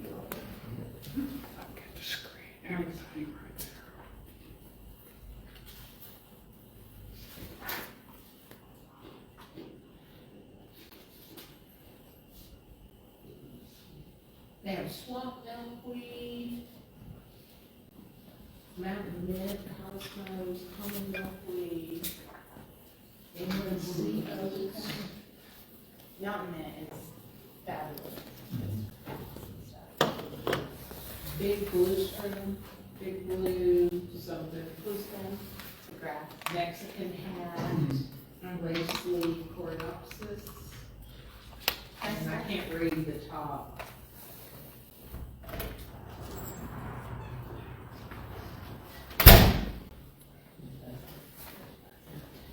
Get the screen, everything right there. They have swamp milkweed, mountain mint, cosmos, common milkweed, England sea oak. Mountain mint is fabulous. Big blue string, big blue, something, blue stem, Grass. Mexican hat, lace leaf coreopsis. And I can't read the top.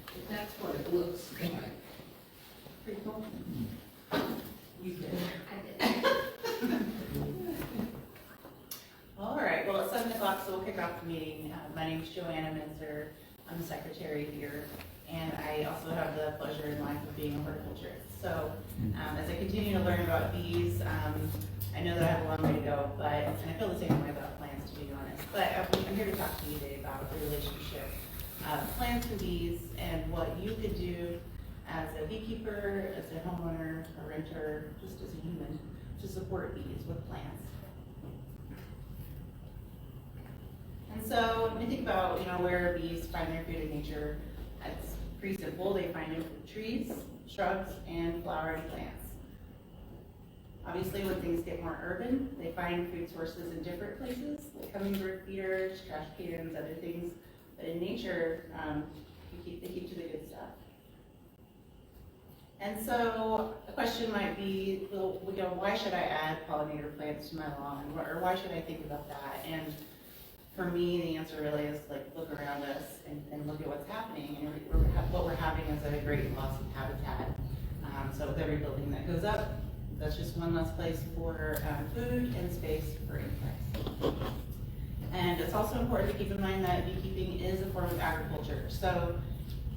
But that's what it looks like. Pretty cool. You did. All right, well, at 7 o'clock, so we'll kick off the meeting. My name's Joanna Minzer. I'm the secretary here, and I also have the pleasure in life of being a horticulturist. So as I continue to learn about bees, I know that I have a long way to go, and I feel the same way about plants, to be honest. But I'm here to talk to you today about the relationship of plants and bees and what you could do as a beekeeper, as a homeowner, a renter, just as a human, to support bees with plants. And so when you think about, where bees find their food in nature, it's pretty simple. They find it from trees, shrubs, and flowering plants. Obviously, when things get more urban, they find food sources in different places, like hummingbird feeders, trash cans, other things. But in nature, they keep to the good stuff. And so a question might be, well, why should I add pollinator plants to my lawn, or why should I think about that? And for me, the answer really is look around us and look at what's happening, and what we're having is a great loss of habitat. So with every building that goes up, that's just one less place for food and space for insects. And it's also important to keep in mind that beekeeping is a form of agriculture. So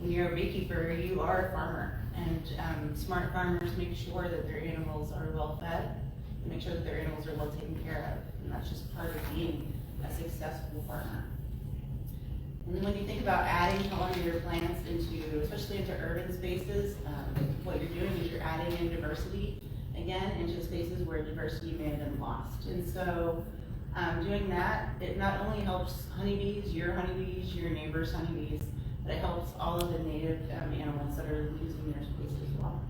when you're a beekeeper, you are a farmer, and smart farmers make sure that their animals are well fed, and make sure that their animals are well taken care of, and that's just part of being a successful farmer. And then when you think about adding pollinator plants especially into urban spaces, what you're doing is you're adding in diversity, again, into spaces where diversity may have been lost. And so doing that, it not only helps honeybees, your neighbor's honeybees, but it helps all of the native animals that are losing their space as well.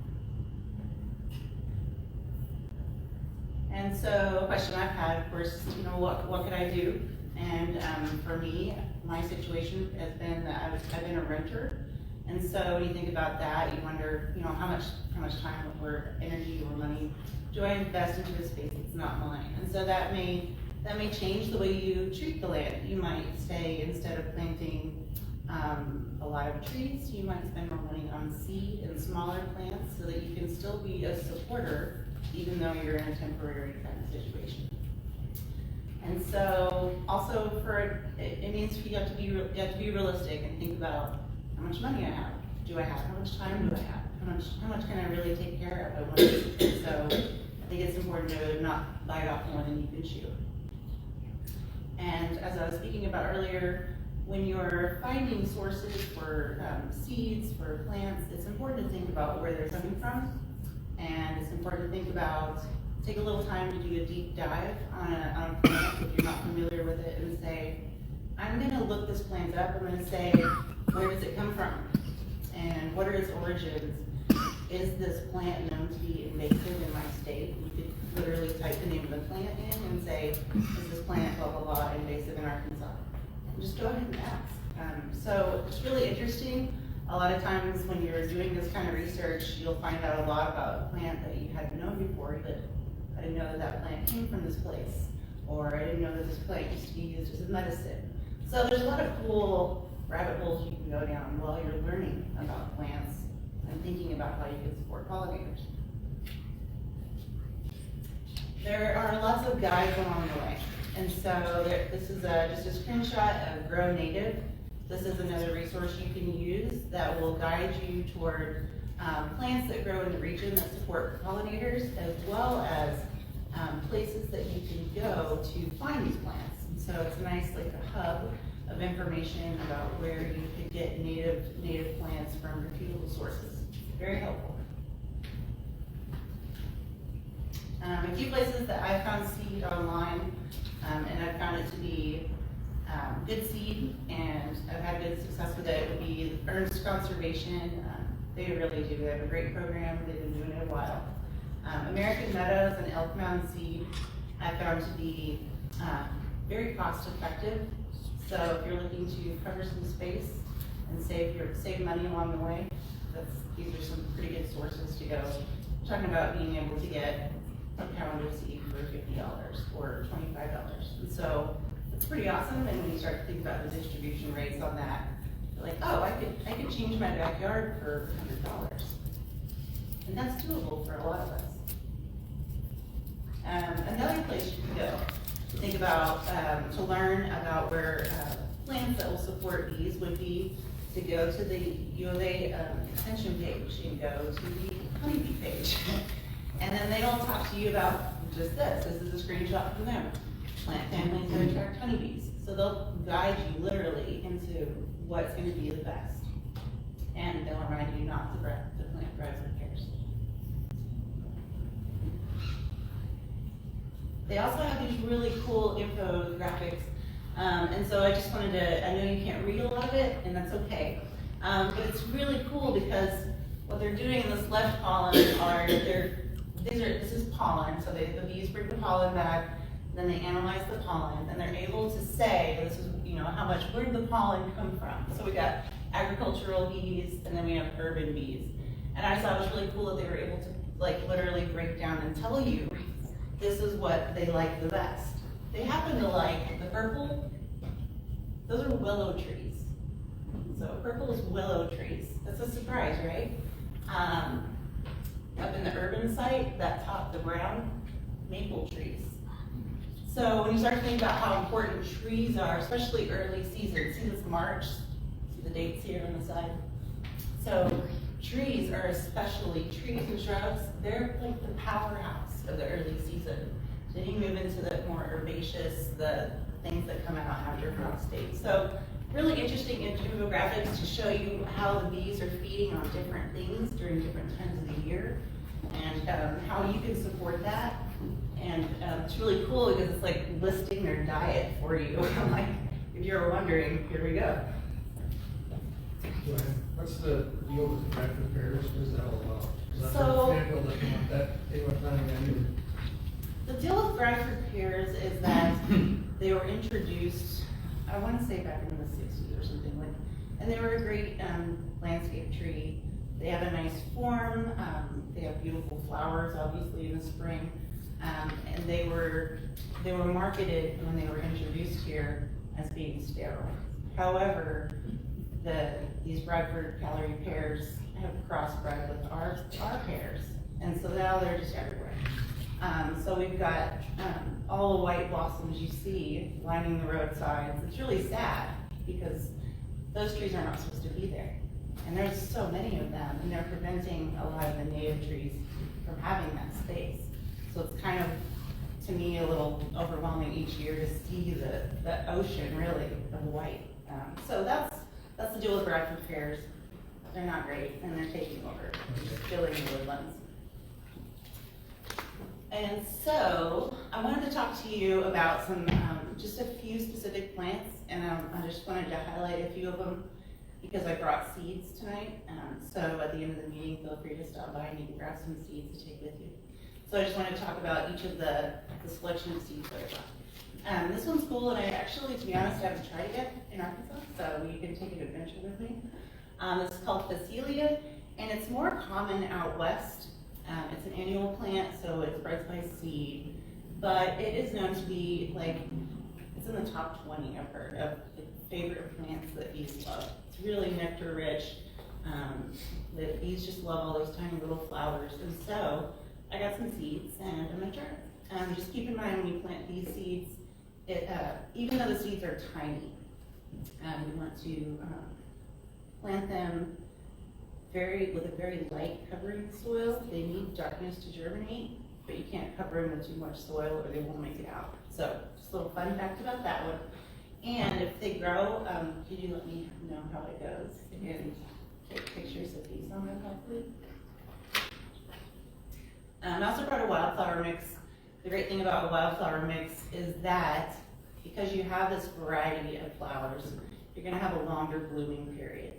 And so a question I've had, of course, what could I do? And for me, my situation has been that I've been a renter. And so when you think about that, you wonder, how much time or energy or money do I invest into a space that's not mine? And so that may change the way you treat the land. You might say, instead of planting a lot of trees, you might spend more money on seed and smaller plants so that you can still be a supporter even though you're in a temporary kind of situation. And so also it means you have to be realistic and think about how much money I have. Do I have? How much time do I have? How much can I really take care of? So I think it's important to not bite off more than you can chew. And as I was speaking about earlier, when you're finding sources for seeds, for plants, it's important to think about where they're coming from. And it's important to take a little time to do a deep dive on a plant if you're not familiar with it, and say, I'm going to look this plant up. I'm going to say, where does it come from? And what are its origins? Is this plant known to be invasive in my state? You could literally type the name of the plant in and say, is this plant blah, blah, blah invasive in Arkansas? And just go ahead and ask. So it's really interesting. A lot of times when you're doing this kind of research, you'll find out a lot about a plant that you hadn't known before, but I didn't know that plant came from this place, or I didn't know that this plant used to be used as a medicine. So there's a lot of cool rabbit holes you can go down while you're learning about plants and thinking about how you can support pollinators. There are lots of guides along the way. And so this is just a screenshot of Grow Native. This is another resource you can use that will guide you toward plants that grow in the region that support pollinators, as well as places that you can go to find these plants. And so it's a nice, like a hub of information about where you could get native plants from reputable sources. Very helpful. A few places that I found seed online, and I found it to be good seed, and I've had good success with it, would be Ernst Conservation. They really do. They have a great program. They've been doing it a while. American Meadows and Elk Mound Seed I found to be very cost effective. So if you're looking to cover some space and save money along the way, these are some pretty good sources to go. I'm talking about being able to get a pound of seed for $50 or $25. And so it's pretty awesome. And when you start to think about the distribution rates on that, you're like, oh, I could change my backyard for $100. And that's doable for a lot of us. Another place you can go to think about, to learn about where plants that will support bees would be to go to the U of A extension page and go to the honeybee page. And then they'll talk to you about just this. This is a screenshot from them. Plant families that attract honeybees. So they'll guide you literally into what's going to be the best. And they'll remind you not to plant breads and pears. They also have these really cool infographics. And so I just wanted to, I know you can't read a lot of it, and that's okay. But it's really cool because what they're doing in this left column are, this is pollen, so the bees bring the pollen back, then they analyze the pollen, and they're able to say, this is, where did the pollen come from? So we got agricultural bees, and then we have urban bees. And I thought it was really cool that they were able to literally break down and tell you, this is what they like the best. They happen to like the purple, those are willow trees. So purple is willow trees. That's a surprise, right? Up in the urban site, the brown, maple trees. So when you start to think about how important trees are, especially early season, see this March, see the dates here on the side? So trees are especially, trees and shrubs, they're like the powerhouse of the early season. Then you move into the more herbaceous, the things that come out after frost days. So really interesting infographics to show you how the bees are feeding on different things during different times of the year, and how you can support that. And it's really cool because it's like listing their diet for you. Like, if you're wondering, here we go. What's the deal with the Bradford pears? What is that all about? So, They were planning on you. the deal with Bradford pears is that they were introduced, I want to say back in the 60s or something like, and they were a great landscape tree. They have a nice form. They have beautiful flowers, obviously, in the spring. And they were marketed when they were introduced here as being sterile. However, these Bradford Gallery pears have crossbred with our pears, and so now they're just everywhere. So we've got all the white blossoms you see lining the roadsides. It's really sad because those trees are not supposed to be there, and there's so many of them, and they're preventing a lot of the native trees from having that space. So it's kind of, to me, a little overwhelming each year to see the ocean, really, of white. So that's the deal with Bradford pears. They're not great, and they're taking over, just filling the woodlands. And so I wanted to talk to you about just a few specific plants, and I just wanted to highlight a few of them because I brought seeds tonight. So at the end of the meeting, feel free to stop by and you can grab some seeds to take with you. So I just want to talk about each of the selection of seeds that I brought. This one's cool, and I actually, to be honest, haven't tried it yet in Arkansas, so you can take an adventure with me. It's called Phacelia, and it's more common out west. It's an annual plant, so it spreads by seed, but it is known to be it's in the top 20, I've heard, of the favorite plants that bees love. It's really nectar rich. The bees just love all those tiny little flowers, and so I got some seeds, and I'm gonna try it. Just keep in mind when you plant these seeds, even though the seeds are tiny, you want to plant them with a very light covering soil. They need darkness to germinate, but you can't cover them with too much soil or they won't make it out. So just a little fun fact about that one. And if they grow, could you let me know how it goes and take pictures of these on my property? I also brought a wildflower mix. The great thing about a wildflower mix is that because you have this variety of flowers, you're gonna have a longer blooming period.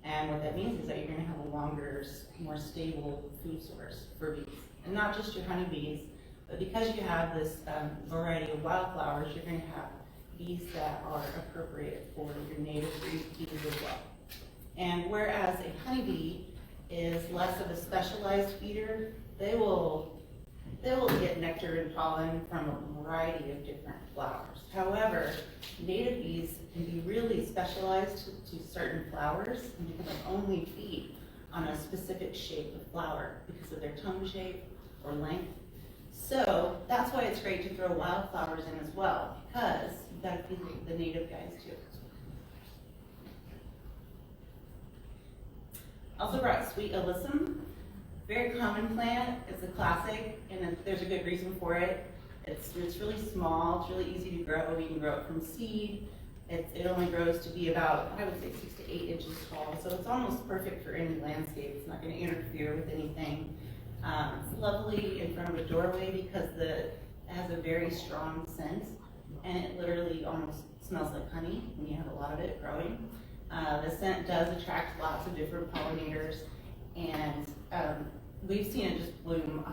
And what that means is that you're gonna have a longer, more stable food source for bees. And not just your honeybees, but because you have this variety of wildflowers, you're gonna have bees that are appropriate for your native bees as well. And whereas a honeybee is less of a specialized feeder, they will get nectar and pollen from a variety of different flowers. However, native bees can be really specialized to certain flowers and they can only feed on a specific shape of flower because of their tongue shape or length. So that's why it's great to throw wildflowers in as well, because you've got to feed the native guys too. Also brought sweet alyssum. Very common plant. It's a classic, and there's a good reason for it. It's really small. It's really easy to grow. You can grow it from seed. It only grows to be about, I would say, 6 to 8 inches tall. So it's almost perfect for any landscape. It's not going to interfere with anything. It's lovely in front of a doorway because it has a very strong scent, and it literally almost smells like honey when you have a lot of it growing. The scent does attract lots of different pollinators, and we've seen it just bloom.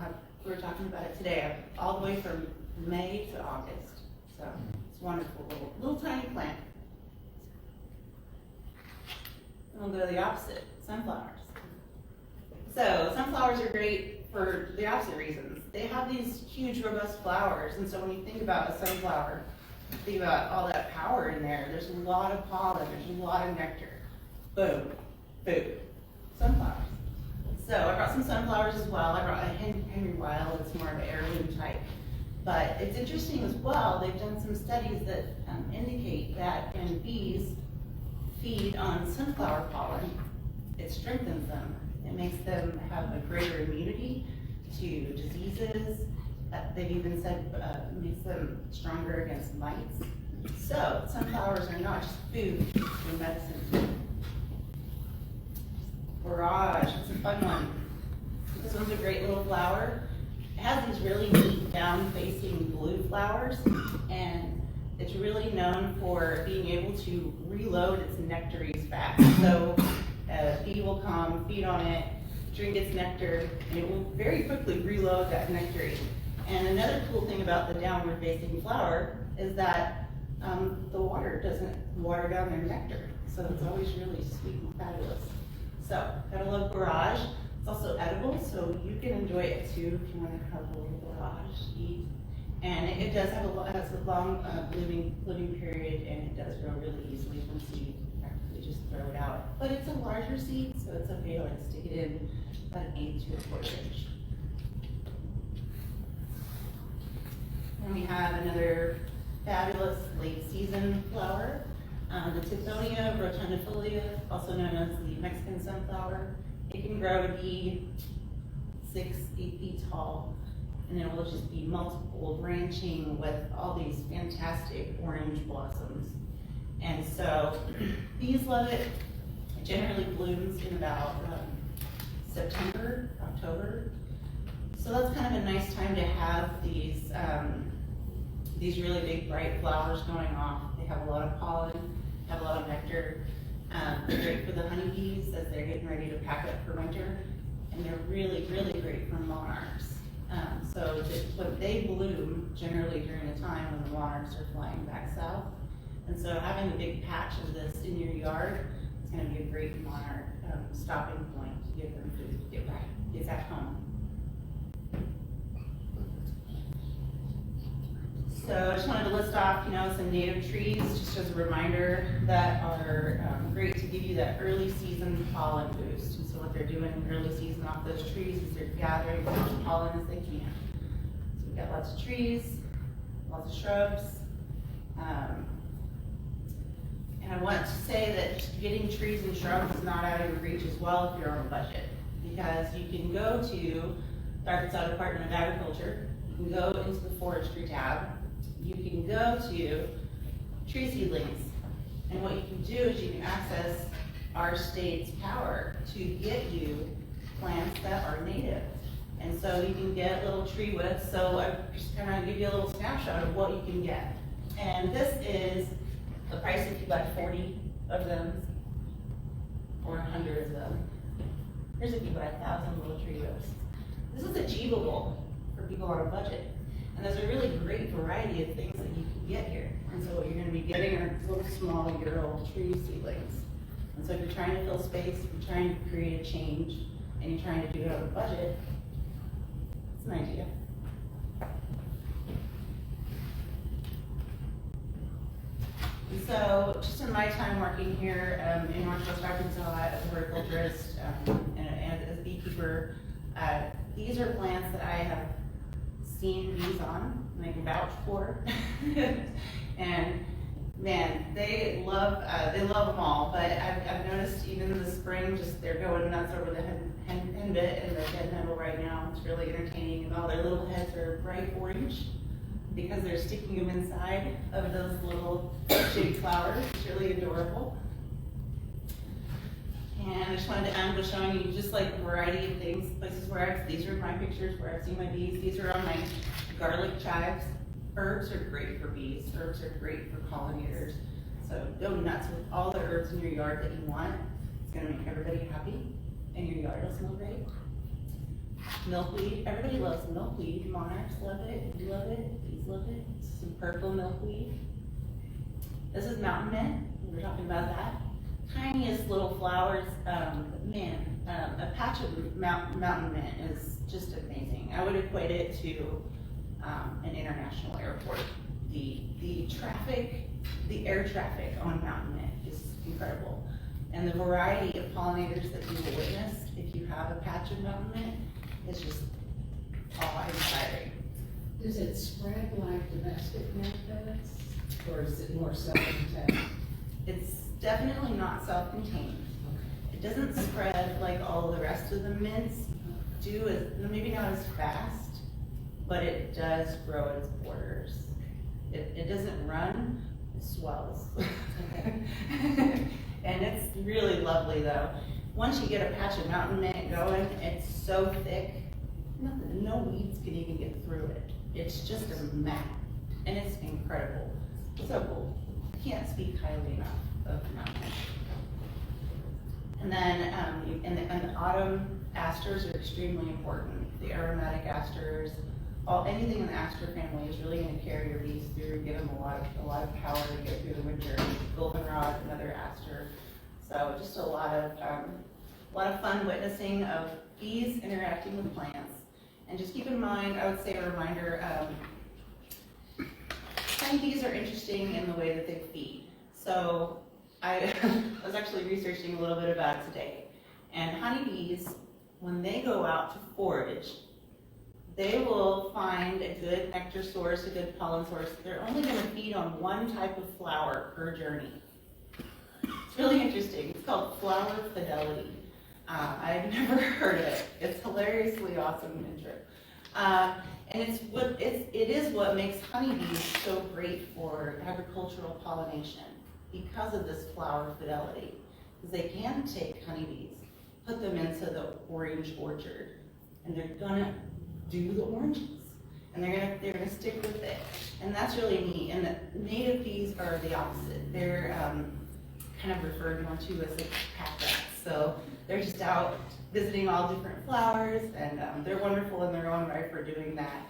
We were talking about it today, all the way from May to August. So it's a wonderful little tiny plant. And we'll go to the opposite, sunflowers. So sunflowers are great for the opposite reasons. They have these huge, robust flowers, and so when you think about a sunflower, think about all that power in there. There's a lot of pollen, there's a lot of nectar. Boom, food, sunflowers. So I brought some sunflowers as well. I brought a Henry Wild, it's more of an heirloom type. But it's interesting as well, they've done some studies that indicate that when bees feed on sunflower pollen, it strengthens them. It makes them have a greater immunity to diseases. They've even said makes them stronger against mites. So sunflowers are not just food, they're medicine. Barrage, it's a fun one. This one's a great little flower. It has these really neat down-facing blue flowers, and it's really known for being able to reload its nectaries fast. So a bee will come, feed on it, drink its nectar, and it will very quickly reload that nectarine. And another cool thing about the downward-facing flower is that the water doesn't water down their nectar. So it's always really sweet and fabulous. So, gotta love barrage. It's also edible, so you can enjoy it too if you want to have a little barrage, eat. And it does have a long blooming period, and it does grow really easily from seed. You practically just throw it out. But it's a larger seed, so it's okay to like stick it in about 1/8 to 1/4 inch. And we have another fabulous late season flower, the Tithonia rotundifolia, also known as the Mexican sunflower. It can grow to be 6, 8 feet tall, and it will just be multiple branching with all these fantastic orange blossoms. And so bees love it. It generally blooms in about September, October. So that's kind of a nice time to have these really big bright flowers going off. They have a lot of pollen, have a lot of nectar. They're great for the honeybees as they're getting ready to pack up for winter. And they're really, really great for monarchs. But they bloom generally during the time when the monarchs are flying back south. And so having a big patch of this in your yard is going to be a great monarch stopping point to give them food to get back home. So I just wanted to list off, some native trees, just as a reminder, that are great to give you that early season pollen boost. And so what they're doing in early season off those trees is they're gathering as much pollen as they can. So we've got lots of trees, lots of shrubs. And I want to say that getting trees and shrubs is not out of your reach as well if you're on a budget. Because you can go to the Arkansas Department of Agriculture. You can go into the forestry tab. You can go to tree seedlings. And what you can do is you can access our state's power to get you plants that are native. And so you can get little tree widths. So I just kind of give you a little snapshot of what you can get. And this is the price if you buy 40 of them or 100 of them. Here's if you buy 1,000 little tree widths. This is achievable for people on a budget. And there's a really great variety of things that you can get here. And so what you're going to be getting are little small year-old tree seedlings. And so if you're trying to fill space, if you're trying to create a change, and you're trying to do it on a budget, it's an idea. And so just in my time working here in Northwest Arkansas as a horticulturist and as a beekeeper, these are plants that I have seen bees on, and I can vouch for. And man, they love them all. But I've noticed even in the spring, just they're going nuts over the henbit and the dead nettle right now. It's really entertaining, and all their little heads are bright orange because they're sticking them inside of those little shaped flowers. It's really adorable. And I just wanted to end with showing you just like a variety of things, places where these are my pictures where I've seen my bees. These are on my garlic chives. Herbs are great for bees. Herbs are great for pollinators. So go nuts with all the herbs in your yard that you want. It's gonna make everybody happy, and your yard will smell great. Milkweed, everybody loves milkweed. Monarchs love it, we love it, bees love it. Some purple milkweed. This is mountain mint, we were talking about that. Tiniest little flowers, a patch of mountain mint is just amazing. I would equate it to an international airport. The traffic, the air traffic on mountain mint is incredible. And the variety of pollinators that you will witness if you have a patch of mountain mint is just awe-inspiring. Does it spread like domestic mint does, or is it more self-contained? It's definitely not self-contained. It doesn't spread like all the rest of the mints do, maybe not as fast, but it does grow its borders. It doesn't run, it swells. And it's really lovely though. Once you get a patch of mountain mint going, it's so thick, no weeds can even get through it. It's just a mat, and it's incredible. So cool. I can't speak highly enough of mountain mint. And then in the autumn, asters are extremely important. The aromatic asters, anything in the aster family is really going to carry your bees through, give them a lot of power to get through the winter. Goldenrod, another aster. So just a lot of fun witnessing of bees interacting with plants. And just keep in mind, I would say a reminder, honeybees are interesting in the way that they feed. So I was actually researching a little bit about it today. And honeybees, when they go out to forage, they will find a good nectar source, a good pollen source. They're only going to feed on one type of flower per journey. It's really interesting. It's called flower fidelity. I've never heard of it. It's hilariously awesome and true. And it is what makes honeybees so great for agricultural pollination because of this flower fidelity. Because they can take honeybees, put them into the orange orchard, and they're gonna do the oranges, and they're gonna stick with it, and that's really neat. And the native bees are the opposite. They're kind of referred to as like pack rats. So they're just out visiting all different flowers, and they're wonderful in their own right for doing that.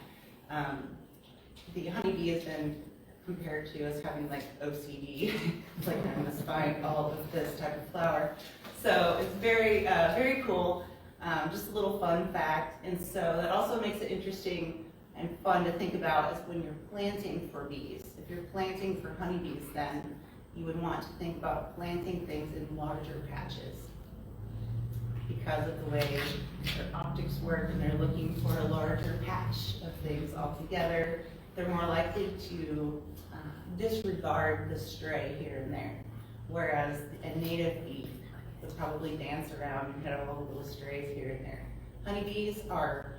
The honeybee has been compared to as having like OCD, it's like I must find all of this type of flower. So it's very, very cool. Just a little fun fact. And so that also makes it interesting and fun to think about is when you're planting for bees. If you're planting for honeybees, then you would want to think about planting things in larger patches because of the way their optics work, and they're looking for a larger patch of things altogether. They're more likely to disregard the stray here and there, whereas a native bee would probably dance around and hit all the little strays here and there. Honeybees are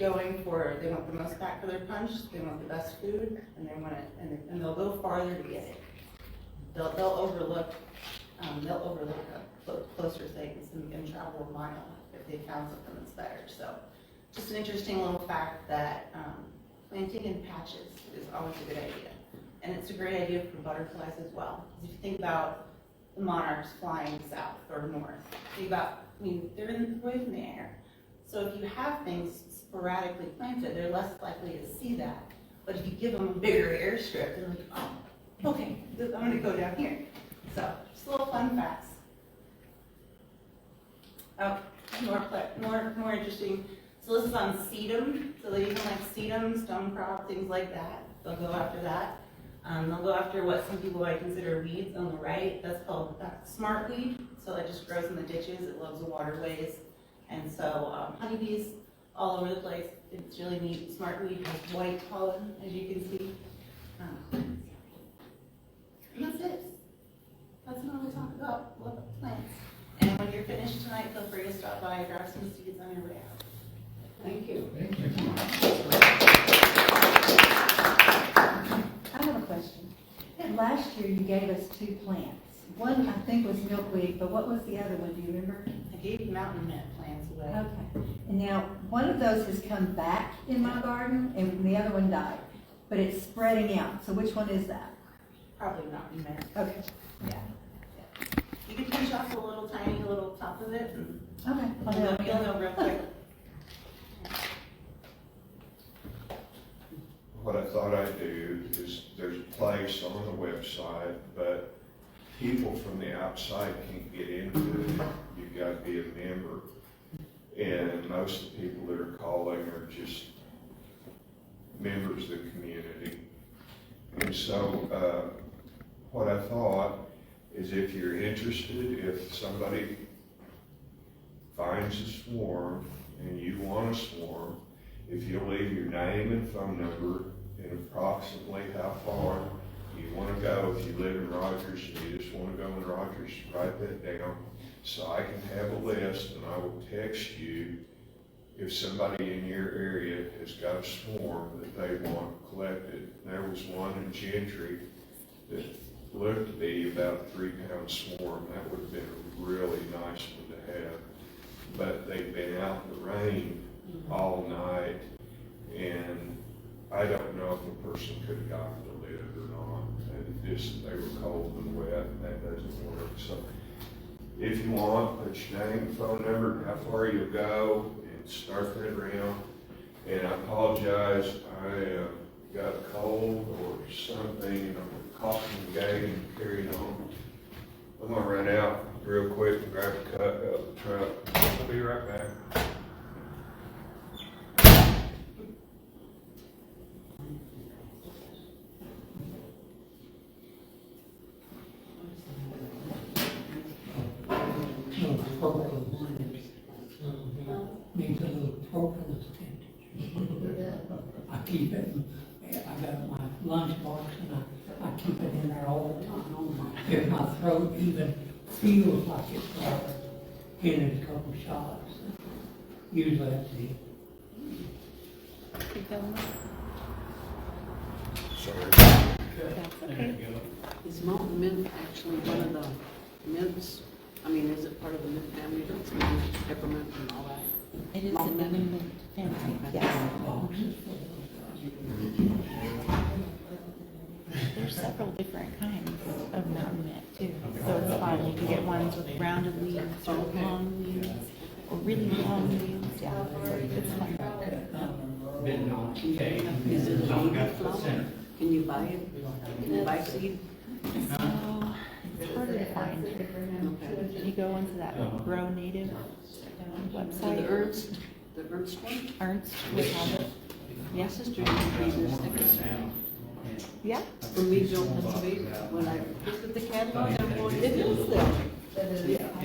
going for, they want the most back for their punch, they want the best food, and they want it, and they'll go farther to get it. They'll overlook closer things and travel a mile if they found something that's better. So just an interesting little fact that planting in patches is always a good idea. And it's a great idea for butterflies as well. If you think about the monarchs flying south or north, think about, they're away from the air. So if you have things sporadically planted, they're less likely to see that. But if you give them a bigger airstrip, they're like, oh, okay, I'm gonna go down here. So, just little fun facts. Oh, more interesting. So this is on sedum. So they even like sedum, stone crop, things like that. They'll go after that. They'll go after what some people might consider weeds on the right. That's called smartweed. So that just grows in the ditches. It loves the waterways. And so honeybees all over the place. It's really neat. Smartweed has white pollen, as you can see. And that's it. That's what we'll talk about. Love plants. And when you're finished tonight, feel free to stop by and grab some seeds on your way out. Thank you. Thank you. I have a question. Last year you gave us 2 plants. One I think was milkweed, but what was the other one? Do you remember? I gave mountain mint plants away. Okay. And now one of those has come back in my garden and the other one died, but it's spreading out. So which one is that? Probably mountain mint. Okay. Yeah. You can pinch off a little tiny little top of it and Okay. you'll know real quick. What I thought I'd do is, there's a place on the website, but people from the outside can't get into it. You've got to be a member. And most of the people that are calling are just members of the community. And so, what I thought is, if you're interested, if somebody finds a swarm and you want a swarm, if you'll leave your name and phone number and approximately how far you want to go. If you live in Rogers and you just want to go in Rogers, write that down so I can have a list, and I will text you if somebody in your area has got a swarm that they want collected. There was one in Gentry that looked to be about a 3-pound swarm. That would have been a really nice one to have. But they've been out in the rain all night, and I don't know if a person could have gotten the lid or not. And just, they were cold and wet, and that doesn't work. So if you want, put your name, phone number, how far you'll go, and start that around. And I apologize, I got a cold or something, and I'm coughing and gagging and carrying on. I'm gonna run out real quick and grab a cup out of the truck. I'll be right back. Needs a little purple tinge. I keep it, I got my lunchbox and I keep it in there all the time. If my throat even feels like it's getting a couple shots, usually that's it. That's okay. Is mountain mint actually one of the mints? I mean, is it part of the mint family? That's mint, peppermint and all that? It is Mountain in the mint? mint family, yes. Boxes There's several different kinds of mountain mint too. So it's fun, you can get ones with rounded leaves or long leaves, or really long leaves, yeah, it's fun. Is it a baby flower? Can you buy it? Can you buy seed? So, it's harder to find. Okay. You go into that Grow Native So the website, Ernst one? Ernst would have it. My sister used to be their stickers. Yeah, From Meadville, Pennsylvania, when I looked at the catalog, I'm going, it is there. I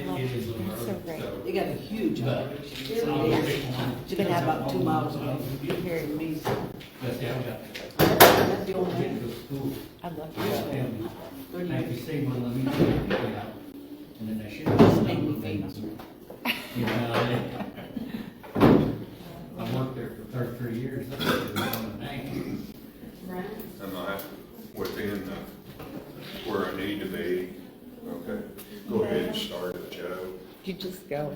love it. It's so great. They got a huge operation. You can have about 2 miles of it. Very amazing. That's the old man. I love it. 30 If you years. see one of them, you can pick it out, and then they should. Just made me famous. You know, I worked there for 13 years, that's on the name. Right. Am I within where I need to be? Okay, go ahead and start it, Joe. You just go.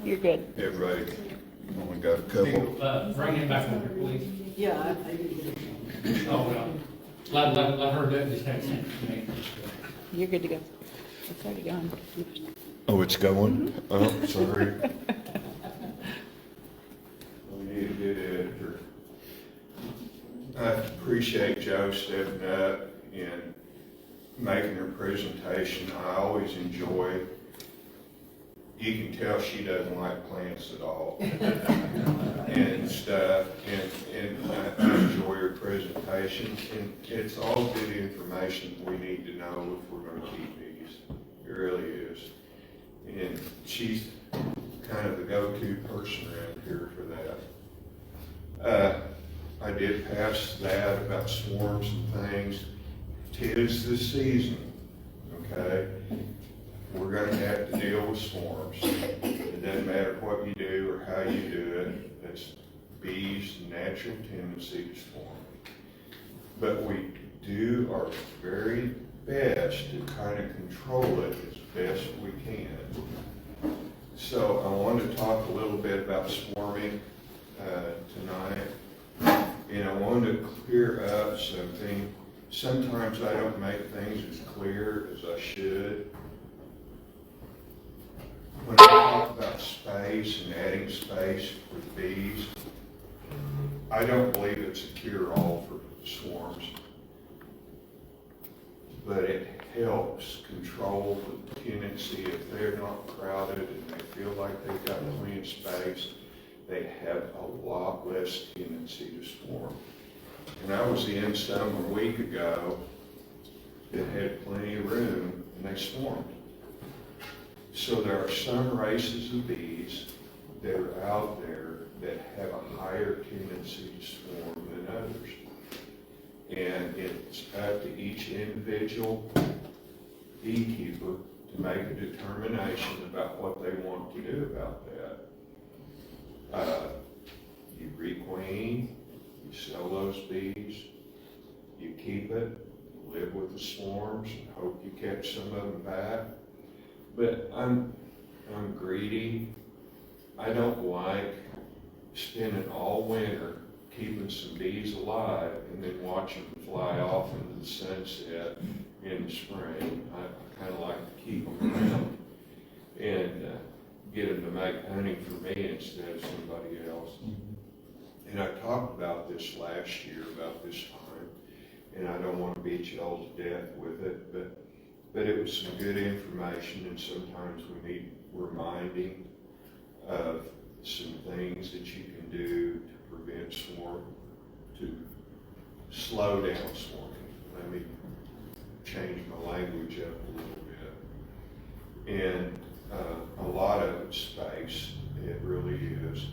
You're good. Everybody, only got a couple. Bring it back over, please. Yeah, I did. Oh, well, let her do it, just have sense to me. You're good to go. It's already gone. Oh, it's going? Oh, sorry. We need a good editor. I appreciate Joe stepping up and making her presentation. I always enjoy, you can tell she doesn't like plants at all and stuff. And I enjoy her presentation. And it's all good information we need to know if we're going to keep bees. It really is. And she's kind of the go-to person around here for that. I did pass that about swarms and things. 'Tis the season, okay? We're gonna have to deal with swarms. It doesn't matter what you do or how you do it. It's bees' natural tendency to swarm. But we do our very best to kind of control it as best we can. So I wanted to talk a little bit about swarming tonight. And I wanted to clear up something. Sometimes I don't make things as clear as I should. When I talk about space and adding space for the bees, I don't believe it's a cure-all for swarms. But it helps control the tendency. If they're not crowded and they feel like they've got plenty of space, they have a lot less tendency to swarm. And I was in some a week ago that had plenty of room and they swarmed. So there are some races of bees that are out there that have a higher tendency to swarm than others. And it's up to each individual beekeeper to make a determination about what they want to do about that. You requeen, you sell those bees, you keep it, live with the swarms, and hope you catch some of them back. But I'm greedy. I don't like spending all winter keeping some bees alive and then watching them fly off into the sunset in the spring. I kind of like to keep them around and get them to make honey for me instead of somebody else. And I talked about this last year, about this time, and I don't want to beat you all to death with it, but it was some good information, and sometimes we need reminding of some things that you can do to prevent swarm, to slow down swarming. Let me change my language up a little bit. And a lot of it's space, it really is.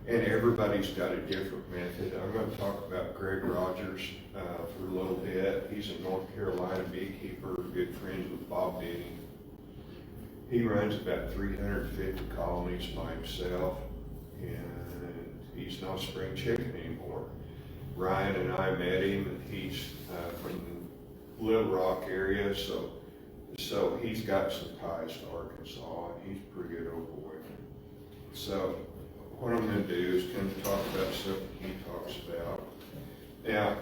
And everybody's got a different method. I'm going to talk about Greg Rogers for a little bit. He's a North Carolina beekeeper, good friends with Bob Denny. He runs about 350 colonies by himself, and he's not spring chicken anymore. Ryan and I met him, and he's from the Little Rock area, so he's got some ties to Arkansas, and he's pretty good over with him. So what I'm going to do is kind of talk about something he talks about. Now,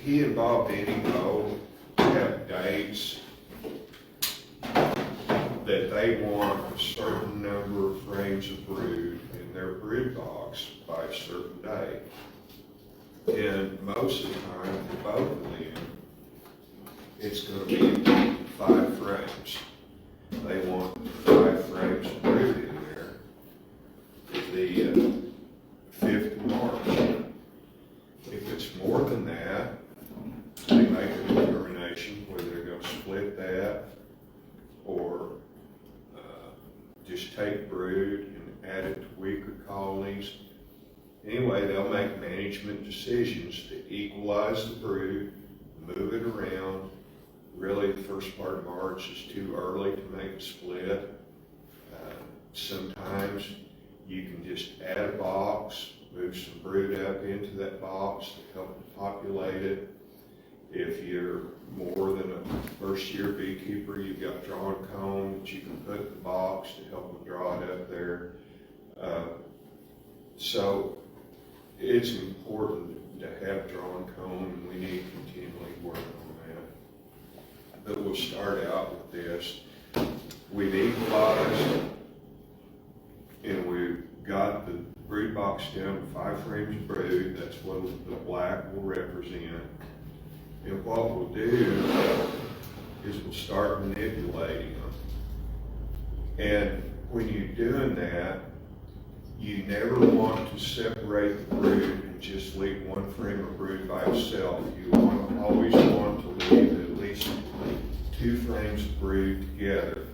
he and Bob Denny both have dates that they want a certain number of frames of brood in their brood box by a certain day. And most of the time, for both of them, it's going to be 5 frames. They want 5 frames of brood in there the 5th of March. If it's more than that, they make a determination whether they're going to split that or just take brood and add it to weaker colonies. Anyway, they'll make management decisions to equalize the brood, move it around. Really, the first part of March is too early to make a split. Sometimes you can just add a box move some brood up into that box to help populate it. If you're more than a first-year beekeeper, you've got drawn comb that you can put in the box to help them draw it up there. So it's important to have drawn comb, and we need to continually work on that. But we'll start out with this. We've equalized, and we've got the brood box down to 5 frames of brood. That's what the black will represent. And what we'll do is we'll start manipulating them. And when you're doing that, you never want to separate the brood and just leave one frame of brood by itself. You always want to leave at least 2 frames of brood together.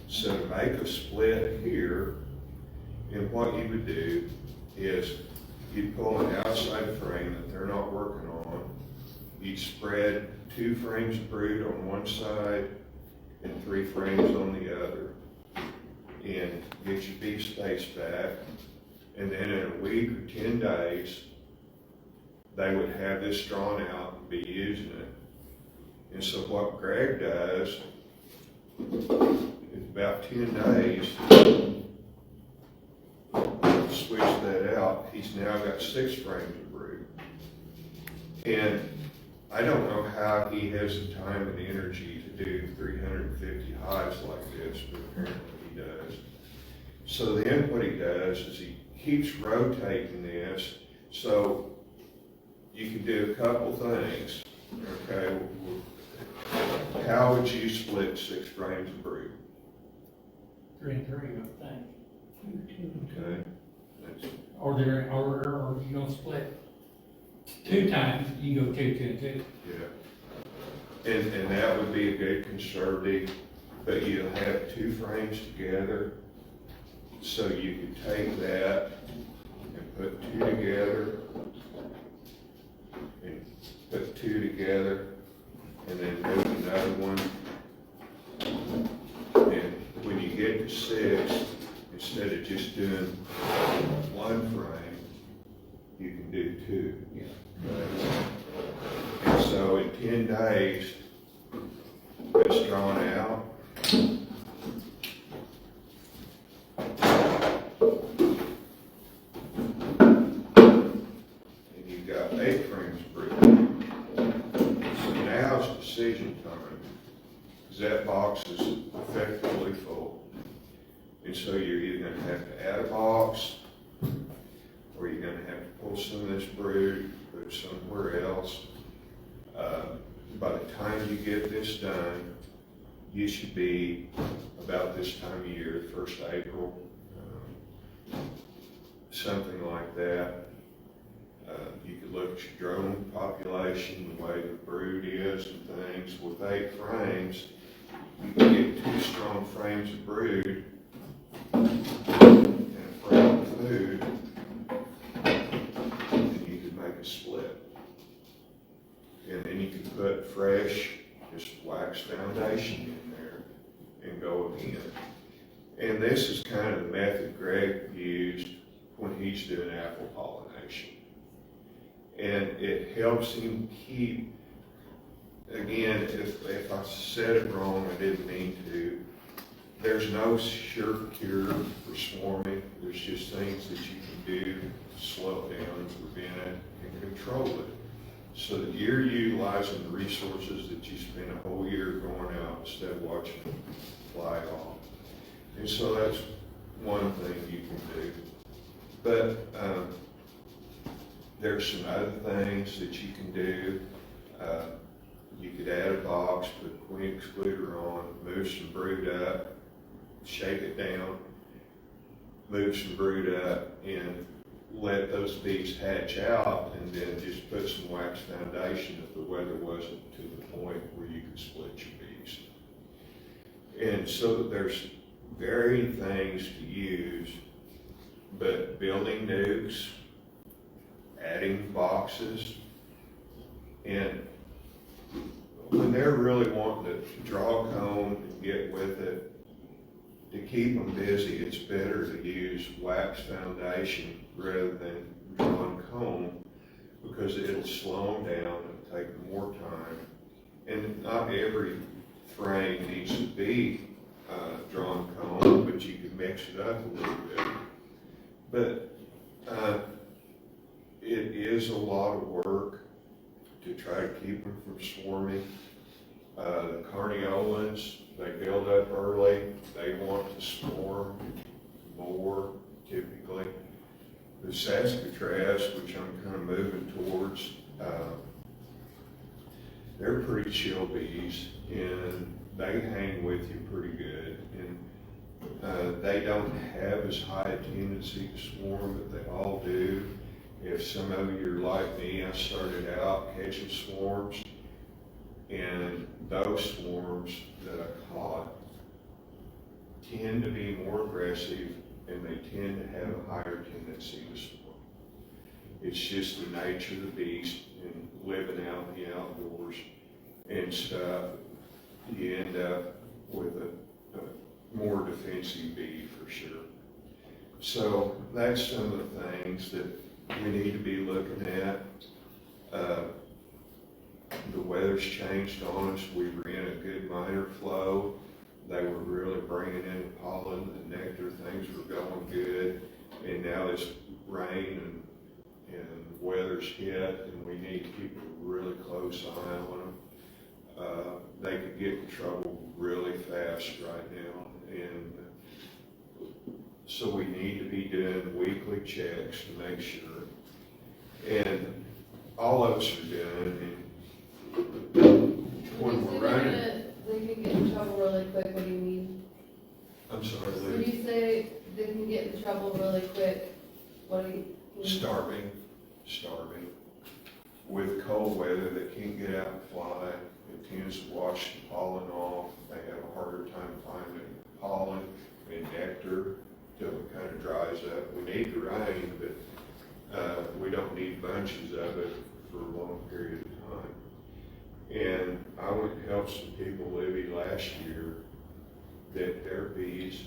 So to make a split here, and what you would do is you'd pull an outside frame that they're not working on. You'd spread 2 frames of brood on one side and 3 frames on the other, and get your bee space back. And then in a week or 10 days, they would have this drawn out and be using it. And so what Greg does is about 10 days, switch that out. He's now got 6 frames of brood. And I don't know how he has the time and energy to do 350 hives like this, but apparently he does. So then what he does is he keeps rotating this, so you can do a couple things. Okay, how would you split 6 frames of brood? 3 and 3, I think. Okay, Or you gonna split 2 times, you go 2, 2, and 2. yeah. And that would be a good conservative, but you'll have 2 frames together. So you could take that and put 2 together, and put 2 together, and then move another one. And when you get to 6, instead of just doing 1 frame, you can do 2. Yeah. And so in 10 days, it's drawn out. That box is effectively full. And so you're either going to have to add a box, or you're going to have to pull some of this brood, put it somewhere else. By the time you get this done, you should be about this time of year, 1st April, something like that. You could look at your drone population, the way the brood is and things. With 8 frames, you can get 2 strong frames of brood and a frame of food, and you could make a split. And then you can put fresh, just wax foundation in there and go again. And this is kind of the method Greg used when he's doing apple pollination. And it helps him keep, again, if I said it wrong, I didn't mean to. There's no sure cure for swarming. There's just things that you can do to slow it down and prevent it and control it, so that you're utilizing the resources that you spent a whole year going out instead of watching them fly off. And so that's one thing you can do. But there's some other things that you can do. You could add a box, put a queen excluder on, move some brood up, shake it down, move some brood up, and let those bees hatch out, and then just put some wax foundation if the weather wasn't to the point where you could split your bees. And so there's varying things to use, but building nukes, adding boxes, and when they're really wanting to draw comb and get with it, to keep them busy, it's better to use wax foundation rather than drawn comb, because it'll slow them down and take more time. And not every frame needs to be drawn comb, but you can mix it up a little bit. But it is a lot of work to try to keep them from swarming. The Carniolans, they build up early, they want to swarm more typically. The Saskatraz, which I'm kind of moving towards, they're pretty chill bees, and they hang with you pretty good. And they don't have as high a tendency to swarm, but they all do. If some of you are like me, I started out catching swarms, and those swarms that I caught tend to be more aggressive, and they tend to have a higher tendency to swarm. It's just the nature of the beast, and living out in the outdoors and stuff, you end up with a more defensive bee for sure. So that's some of the things that we need to be looking at. The weather's changed on us. We were in a good minor flow. They were really bringing in pollen and nectar. Things were going good. And now this rain and weather's hit, and we need to keep a really close eye on them. They could get in trouble really fast right now. And so we need to be doing weekly checks to make sure. And all of us are doing. When we're running. They can get in trouble really quick, what do you mean? I'm sorry, When Lou. you say they can get in trouble really quick, what do you mean? Starving. With cold weather, they can't get out and fly. It tends to wash the pollen off. They have a harder time finding pollen and nectar till it kind of dries up. We need the rain, but we don't need bunches of it for a long period of time. And I went and helped some people, Libby, last year, that their bees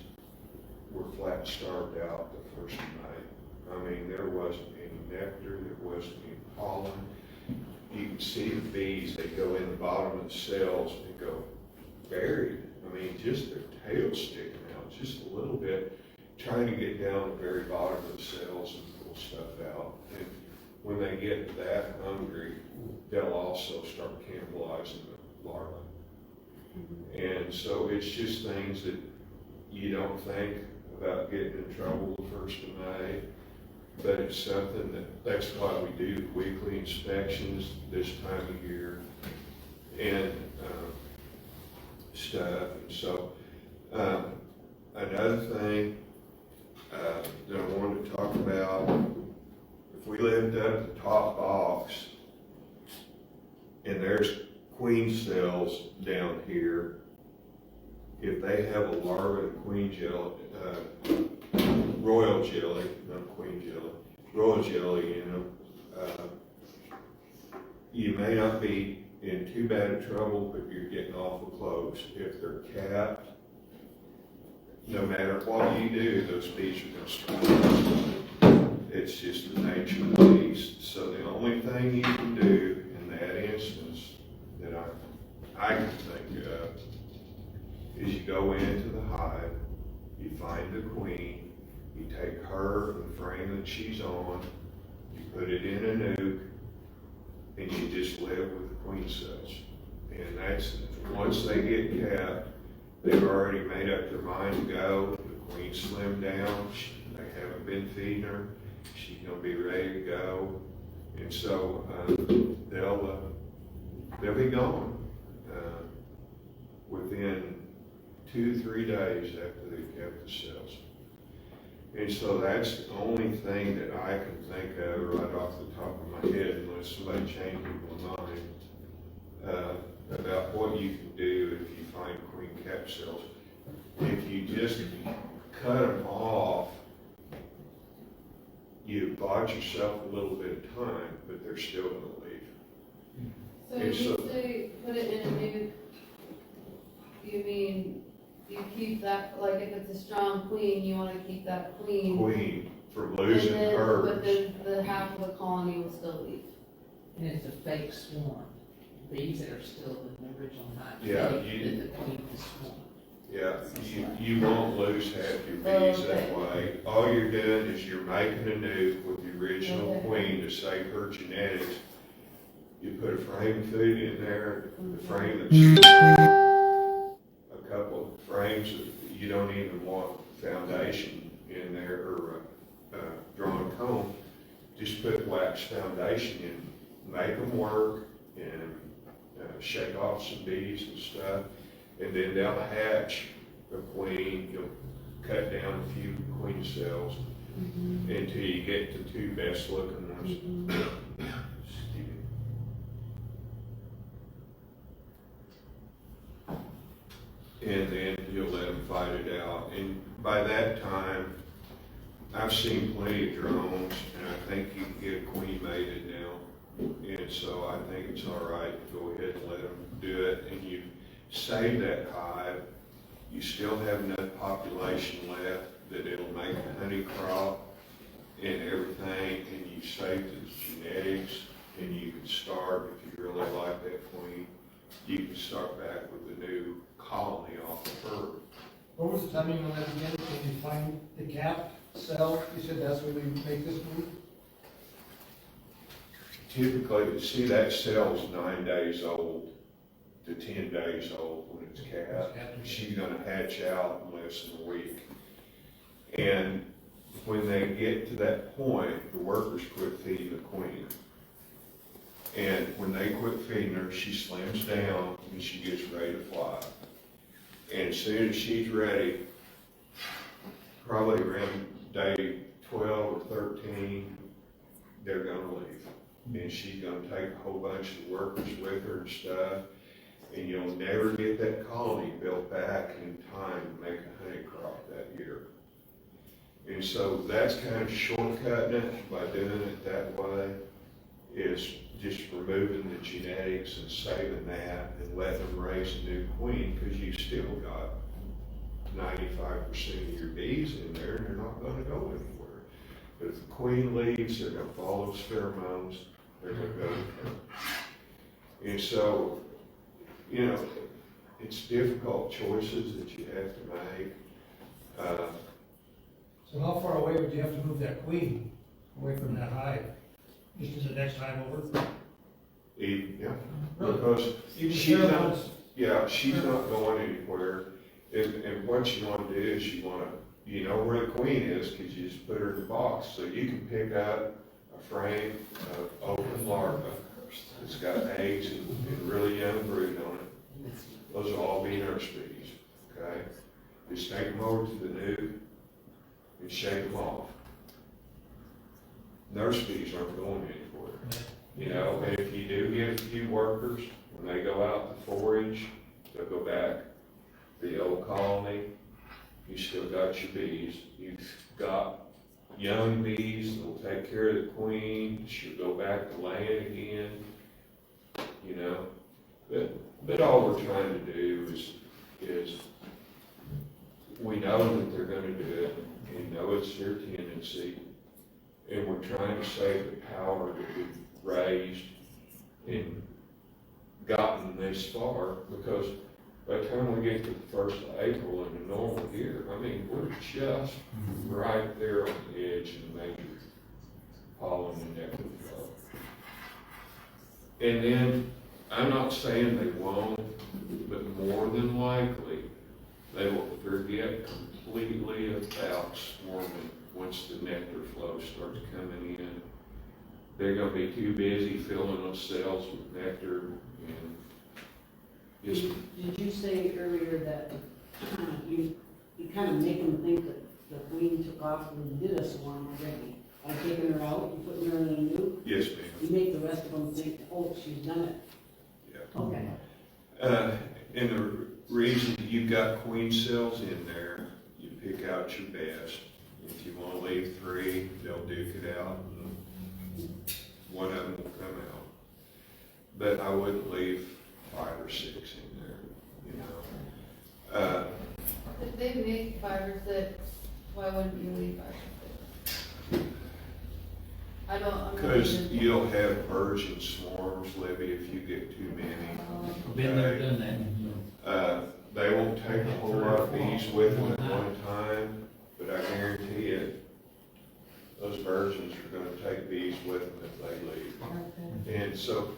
were flat starved out the first night. I mean, there wasn't any nectar, there wasn't any pollen. You can see the bees, they go in the bottom of the cells and go buried. I mean, just their tails sticking out just a little bit, trying to get down the very bottom of the cells and pull stuff out. And when they get that hungry, they'll also start cannibalizing the larvae. And so it's just things that you don't think about getting in trouble the 1st of May, but it's something that's why we do weekly inspections this time of year and stuff. And so another thing that I wanted to talk about, if we lift up the top box and there's queen cells down here, if they have a larva of queen jelly, royal jelly, not queen jelly, royal jelly in them, you may not be in too bad of trouble, but you're getting awful close. If they're capped, no matter what you do, those bees are going to swarm. It's just the nature of the beast. So the only thing you can do in that instance that I can think of is you go into the hive, you find the queen, you take her and the frame that she's on, you put it in a nuke, and you just live with the queen cells. And that's, once they get capped, they've already made up their mind to go. The queen slimmed down, they haven't been feeding her, she's gonna be ready to go. And so they'll be gone within 2-3 days after they've kept the cells. And so that's the only thing that I can think of right off the top of my head, unless somebody changes my mind, about what you can do if you find queen cap cells. If you just cut them off, you bought yourself a little bit of time, but they're still going to leave. So when you say put it in a nuke, you mean you keep that, like if it's a strong queen, you want to keep that queen? Queen from losing And then, her. but then the half of the colony will still leave. And it's a fake swarm. Bees that are still in the original hive. Yeah, Fake, you- that the queen is swarm. Yeah, you won't lose half your bees that way. All you're doing is you're making a nuke with the original Okay. queen to save her genetics. You put a frame of food in there, the frame that's a couple of frames, you don't even want foundation in there or drawn comb. Just put wax foundation in, make them work and shake off some bees and stuff. And then they'll hatch a queen, you'll cut down a few queen cells until you get the two best looking ones. Excuse me. And then you'll let them fight it out. And by that time, I've seen plenty of drones, and I think you can get a queen mated now. And so I think it's all right to go ahead and let them do it. And you save that hive, you still have enough population left that it'll make a honey crop and everything, and you save the genetics, and you can start, if you really like that queen, you can start back with a new colony off of her. What was the timing on that again? Can you find the cap cell? You said that's when we make this move? Typically, see, that cell's 9 days old to 10 days old when it's capped. She's gonna hatch out in less than a week. And when they get to that point, the workers quit feeding the queen. And when they quit feeding her, she slims down and she gets ready to fly. And as soon as she's ready, probably around day 12 or 13, they're gonna leave. And she's gonna take a whole bunch of workers with her and stuff. And you'll never get that colony built back in time to make a honey crop that year. And so that's kind of shortcutting it by doing it that way, is just removing the genetics and saving that and letting them raise a new queen, because you still got 95% of your bees in there and they're not gonna go anywhere. But if the queen leaves, they're gonna follow those pheromones, they're gonna go with her. And so, you know, it's difficult choices that you have to make. So how far away would you have to move that queen away from that hive? Just to the next hive over? Yeah, Really? because Even she's not, pheromones? yeah, she's not going anywhere. And what you want to do is you know where the queen is, because you just put her in the box. So you can pick up a frame of open larvae that's got eggs and really young brood on it. Those will all be nurse bees, okay? Just take them over to the nuke and shake them off. Nurse bees aren't going anywhere. You know, and if you do get a few workers, when they go out to forage, they'll go back to the old colony. You still got your bees. You've got young bees that will take care of the queen. She'll go back to laying again, you know. But all we're trying to do is we know that they're gonna do it. We know it's their tendency. And we're trying to save the power that we've raised and gotten this far, because by the time we get to the 1st of April in a normal year, I mean, we're just right there on the edge of the major pollen and nectar flow. And then, I'm not saying they won't, but more than likely, they will forget completely about swarming once the nectar flow starts coming in. They're gonna be too busy filling those cells with nectar and just, Did you say earlier that you kind of make them think that the queen took off and did a swarm already? By taking her out and putting her in a nuke, yes, ma'am. you make the rest of them think, oh, she's done it. Yeah. Okay. And the reason you've got queen cells in there, you pick out your best. If you wanna leave 3, they'll duke it out, and one of them will come out. But I wouldn't leave 5 or 6 in there, you know. If they make 5 or 6, why wouldn't you leave 5 or 6? I don't, I'm not Because even- you'll have birds in swarms, Libby, if you get too many. Been there, done that. They won't take a whole lot of bees with them at one time, but I guarantee it, those virgins are gonna take bees with them if they leave. Okay. And so,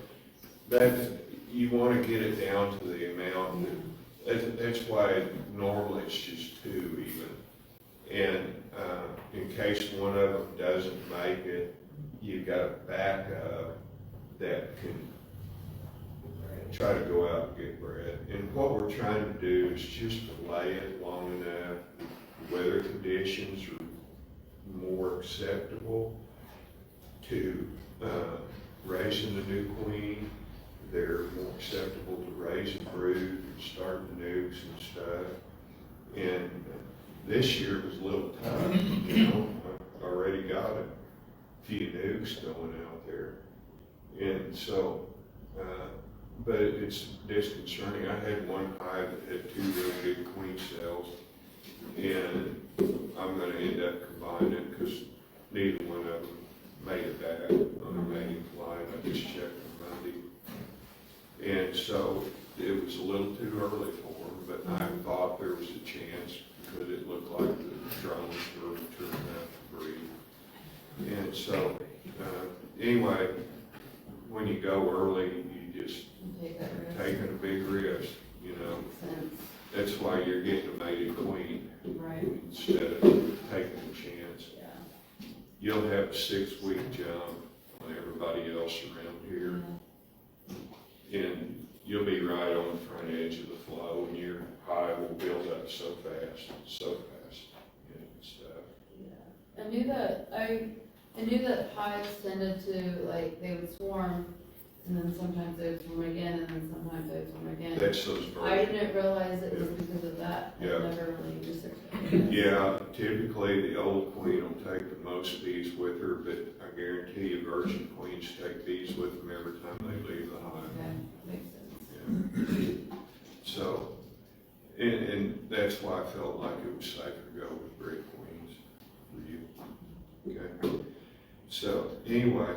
that, you wanna get it down to the amount that's why normally it's just 2 even. And, in case one of them doesn't make it, you've got a backup that can try to go out and get bread. And what we're trying to do is just delay it long enough, the weather conditions are more acceptable to raising the new queen. They're more acceptable to raise and brood and start the nukes and stuff. And this year was a little tough, you know, I've already got a few nukes going out there. And so, but it's disconcerting. I had one hive that had 2 really good queen cells, and I'm gonna end up combining it because neither one of them made it back on their mating flight. I just checked on Monday. And so it was a little too early for them, but I thought there was a chance because it looked like the drones were mature enough to breed. And so, anyway, when you go early, you just Take that risk. taking a big risk, you know. Makes sense. That's why you're getting a mated queen Right, instead of taking a chance. yeah. You'll have a 6-week jump on everybody else around here. And you'll be right on the front edge of the flow, and your hive will build up so fast, and stuff. Yeah. I knew that hives tended to, like, they would swarm, and then sometimes they would swarm again, and then sometimes they would swarm again. That's those I birds. didn't realize it was because of that. I Yeah. never really researched it. Yeah, typically the old queen will take the most bees with her, but I guarantee you virgin queens take bees with them every time they leave the hive. Okay, makes sense. Yeah. So, and that's why I felt like it was safer to go with bred queens for you. Okay. So, anyway,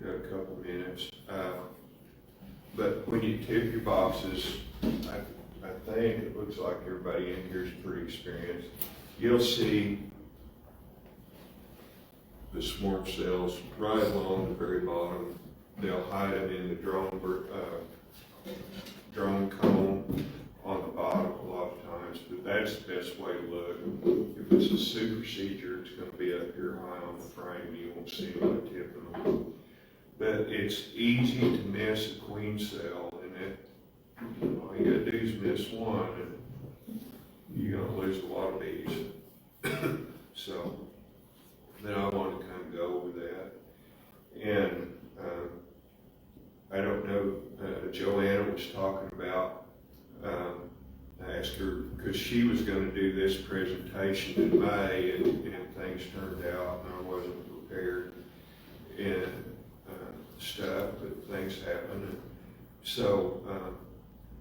got a couple minutes. But when you tip your boxes, I think it looks like everybody in here is pretty experienced. You'll see the swarm cells right along the very bottom. They'll hide them in the drone comb on the bottom a lot of times, but that's the best way to look. If it's a super procedure, it's going to be up here high on the frame. You won't see them tipping them. But it's easy to miss a queen cell, and all you gotta do is miss one, and you're gonna lose a lot of bees. So, then I wanted to kind of go over that. And, I don't know, Joanna was talking about, I asked her, because she was gonna do this presentation in May, and things turned out, and I wasn't prepared, and stuff, but things happen. And so,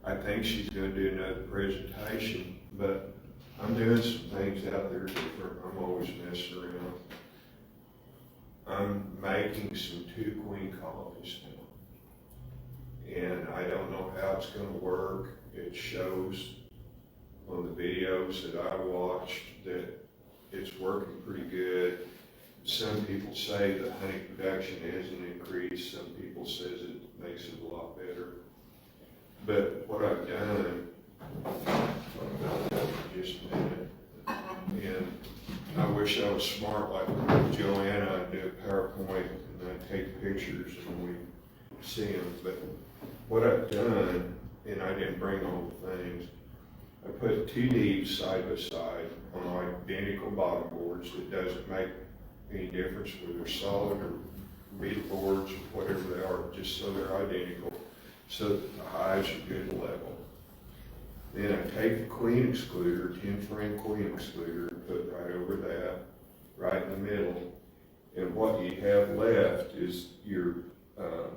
I think she's gonna do another presentation, but I'm doing some things out there different. I'm always messing around. I'm making some 2 queen colonies now. And I don't know how it's gonna work. It shows on the videos that I watched that it's working pretty good. Some people say the honey production hasn't increased. Some people says it makes it a lot better. But what I've done, just a minute, and I wish I was smart like Joanna. I'd do a PowerPoint and I'd take pictures and we see them. But what I've done, and I didn't bring all the things, I put 2 leaves side by side on identical bottom boards. It doesn't make any difference whether they're solid or beetle boards or whatever they are, just so they're identical, so that the hives are good and level. Then I take the queen excluder, 10-frame queen excluder, and put right over that, right in the middle. And what you have left is your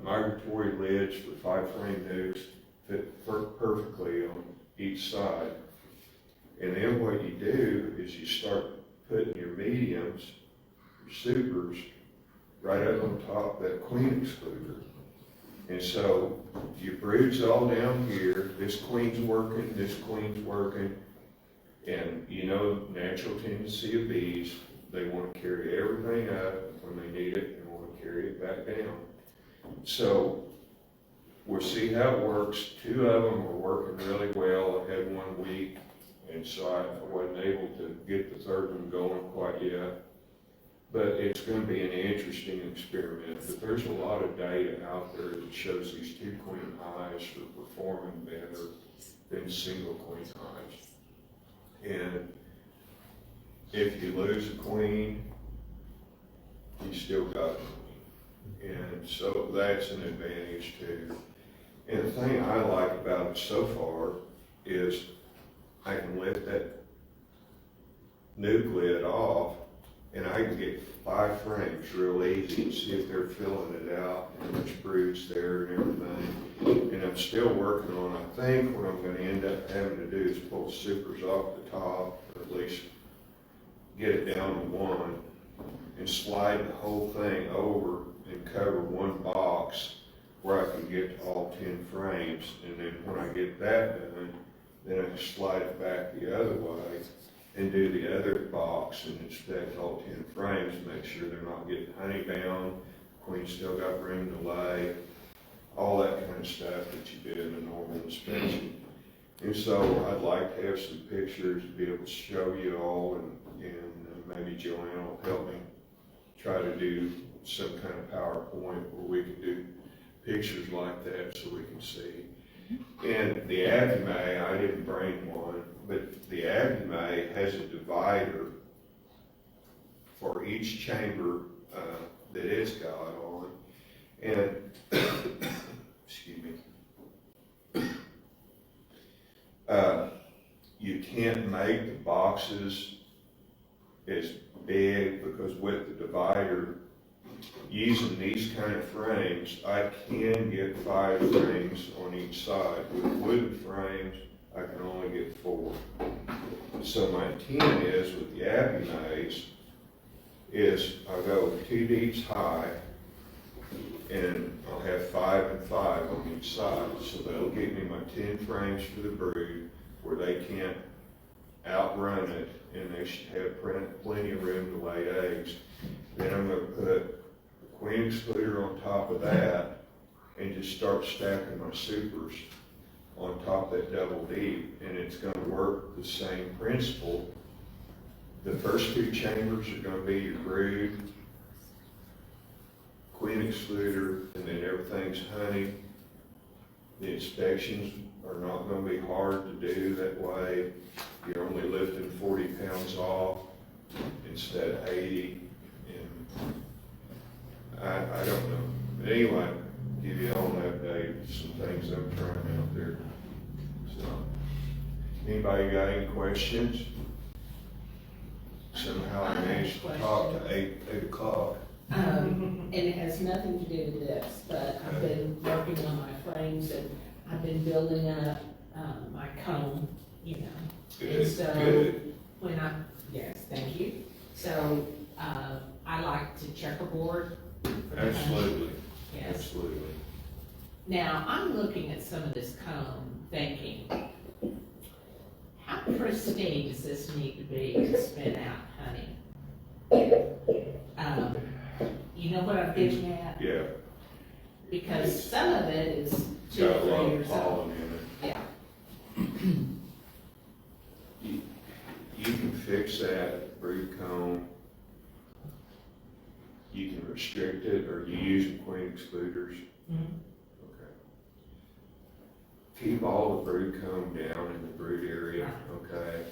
migratory lids for 5-frame nukes fit perfectly on each side. And then what you do is you start putting your mediums supers right up on top of that queen excluder. And so your brood's all down here, this queen's working, and you know, natural tendency of bees, they want to carry everything up when they need it and want to carry it back down. So we'll see how it works. 2 of them are working really well. I had 1 week, and so I wasn't able to get the third one going quite yet. But it's going to be an interesting experiment. But there's a lot of data out there that shows these 2 queen hives are performing better than single queen hives. And if you lose a queen, you still got a queen. And so that's an advantage too. And the thing I like about it so far is I can lift that nuke lid off and I can get 5 frames real easy and see if they're filling it out and how much brood's there and everything. And I'm still working on, I think what I'm going to end up having to do is pull supers off the top, or at least get it down to 1 and slide the whole thing over and cover 1 box where I can get to all 10 frames. And then when I get that done, then I can slide it back the other way and do the other box and inspect all 10 frames, make sure they're not getting honey bound, queen still got room to lay, all that kind of stuff that you do in a normal inspection. And so I'd like to have some pictures to be able to show you all, and maybe Joanne will help me try to do some kind of PowerPoint where we can do pictures like that so we can see. And the Acume, I didn't bring one, but the Acume has a divider for each chamber that it's got on. And, excuse me, you can't make the boxes as big because with the divider, using these kind of frames, I can get 5 frames on each side. With wooden frames, I can only get 4. So my intent is with the Acumes is I'll go 2 deeps high and I'll have 5 and 5 on each side. So that'll give me my 10 frames for the brood where they can't outrun it and they should have plenty of room to lay eggs. Then I'm going to put queen excluder on top of that and just start stacking my supers on top of that double deep, and it's going to work the same principle. The first 2 chambers are going to be your brood, queen excluder, and then everything's honey. The inspections are not going to be hard to do that way. You're only lifting 40 pounds off instead of 80. I don't know. But anyway, give you all an update, some things I'm trying out there. So, anybody got any questions? Somehow I managed to talk to 8 o'clock. And it has nothing to do with this, but I've been working on my frames and I've been building up, my comb, you know. Good, And so, good. when yes, thank you. So, I like to checkerboard. Absolutely, Yes. absolutely. Now, I'm looking at some of this comb thinking, how pristine does this need to be to spin out honey? You know what I'm getting at? Yeah, Because some of it is 2 got or a 3 lot of years old. pollen in it. Yeah. You can fix that brood comb. You can restrict it, or you use queen excluders. Mhm. Okay. Keep all the brood comb down in the brood area, okay?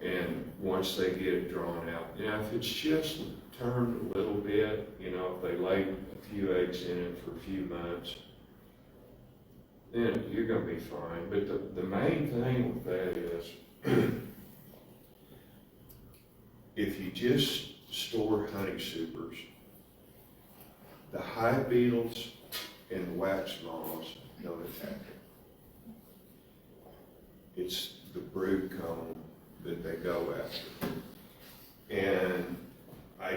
And once they get it drawn out, now if it's just turned a little bit, you know, if they lay a few eggs in it for a few months, then you're gonna be fine. But the main thing with that is, if you just store honey supers, the hive beetles and the wax moths don't attack it. It's the brood comb that they go after. And I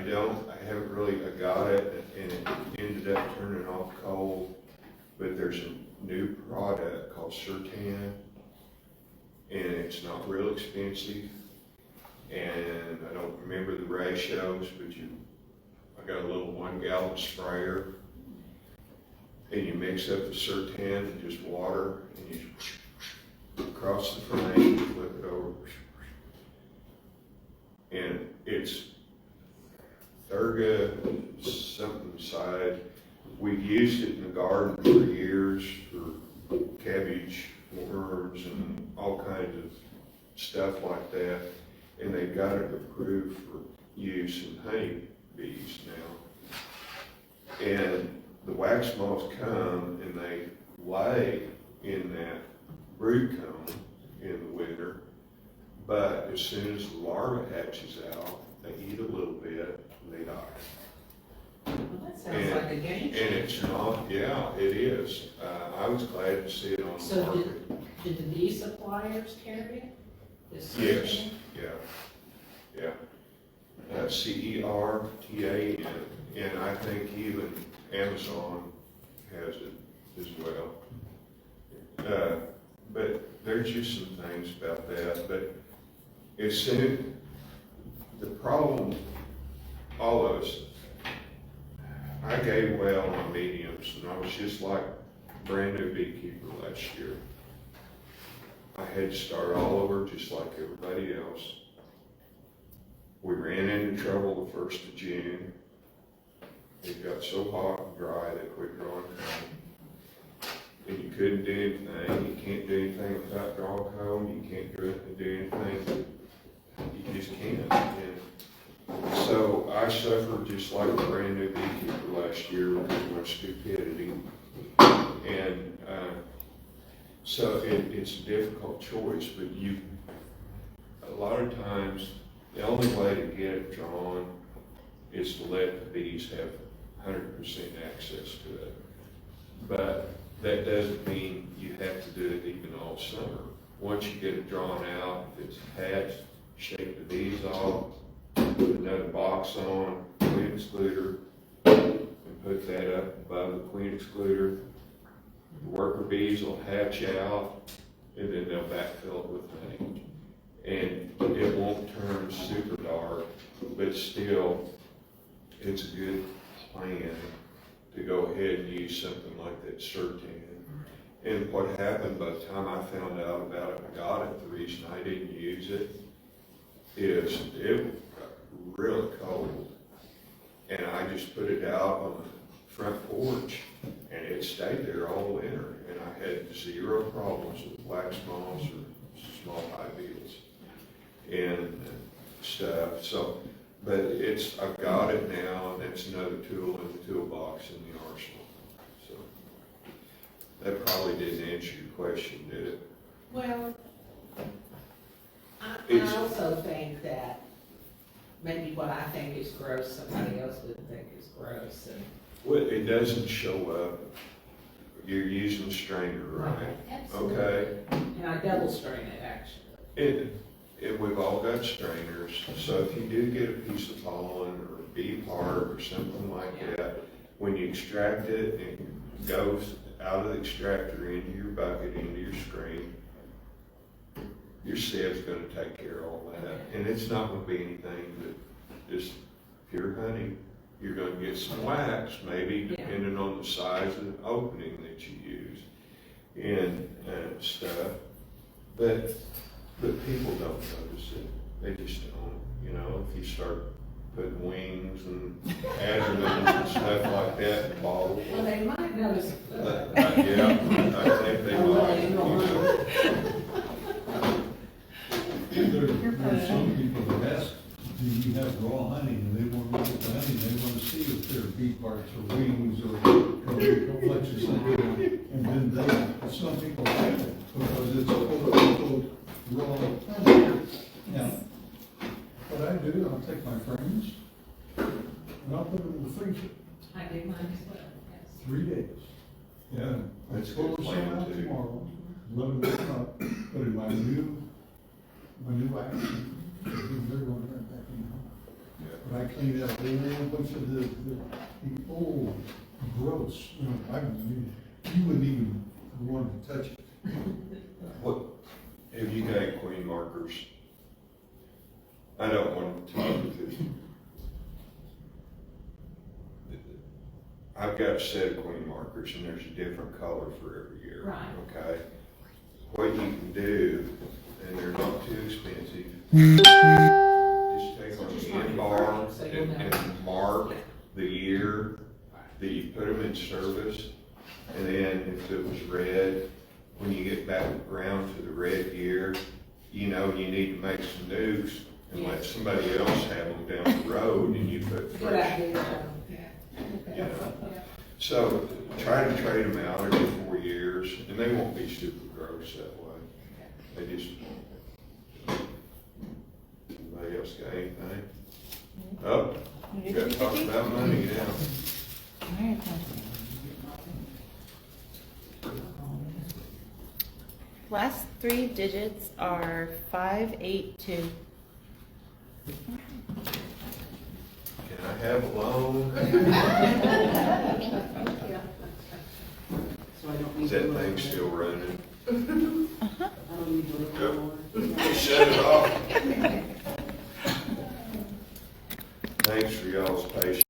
haven't really, I got it, and it ended up turning off cold, but there's a new product called Sertan, and it's not real expensive, and I don't remember the ratios, but I got a little 1 gallon sprayer, and you mix up the Sertan and just water, and you across the frame, flip it over, and it's Thurga something side. We've used it in the garden for years for cabbage, worms, and all kinds of stuff like that. And they've got it approved for use in honey bees now. And the wax moths come and they lay in that brood comb in the winter. But as soon as the larva hatches out, they eat a little bit and they die. Well, that sounds like a game And changer. it's not, yeah, it is. I was glad to see it on the So market. did the bee suppliers carry it? This Yes, season? yeah. CERTAN, and I think even Amazon has it as well. But there's just some things about that, but as soon, the problem, all of us, I gave well on mediums, and I was just like a brand new beekeeper last year. I had to start all over just like everybody else. We ran into trouble the 1st of June. It got so hot and dry they quit growing comb. And you couldn't do anything. You can't do anything without drawing comb. You can't do anything. You just can't. And so I suffered just like a brand new beekeeper last year because of my stupidity. And so it's a difficult choice, but a lot of times, the only way to get it drawn is to let the bees have 100% access to it. But that doesn't mean you have to do it even all summer. Once you get it drawn out, if it's hatched, shake the bees off, put another box on, queen excluder, and put that up above the queen excluder. The worker bees will hatch out, and then they'll backfill it with honey. And it won't turn super dark, but still, it's a good plan to go ahead and use something like that Sertan. And what happened by the time I found out about it, I got it, the reason I didn't use it is it got really cold. And I just put it out on the front porch, and it stayed there all winter. And I had 0 problems with wax moths or small hive beetles and stuff. So, but I've got it now, and it's another tool in the toolbox in the arsenal. So that probably didn't answer your question, did it? Well, I It's- also think that maybe what I think is gross, somebody else would think is gross. And Well, it doesn't show up. You're using a strainer, right? Absolutely. Okay. And I double strain it, actually. We've all got strainers, so if you do get a piece of pollen or a bee part or something like that, when you extract it, it goes out of the extractor into your bucket, into your screen. Your siev's gonna take care of all that, and it's not gonna be anything but just pure honey. You're gonna get some wax, maybe, depending on the size of the opening that you use, and stuff. But people don't notice it. They just don't. You know, if you start putting wings and adjuvants and stuff like that in bottles. Well, they might notice. Yeah, I think they might, you know. There's some people that ask, do you have raw honey, and they want to look at the honey, they want to see if there are bee parts or wings or complexes and then some people like it because it's quote unquote raw honey. Now, what I do, I'll take my frames and I'll put them in the freezer, I do mine as well, yes. 3 days. Yeah, That's a pull good the plan, sun out too. tomorrow, let them come up, put in my new wax, they're going right back in the home. But I cleaned out a whole bunch of the old gross, you wouldn't even want to touch it. What, have you got queen markers? I don't want to talk to you. I've got a set of queen markers and there's a different color for every year. Right. Okay? What you can do, and they're not too expensive, just take on the end bar and mark the year that you put them in service. And then if it was red, when you get back around to the red year, you know you need to make some news and let somebody else have them down the road and you put Good fresh. idea. You know. So try to trade them out every 4 years and they won't be super gross that way. They just, anybody else got anything? Oh, you gotta talk about money now. Alright. Last three digits are 582. Can I have a loan? Is that thing still running? Yep. Shut it off. Thanks for y'all's patience.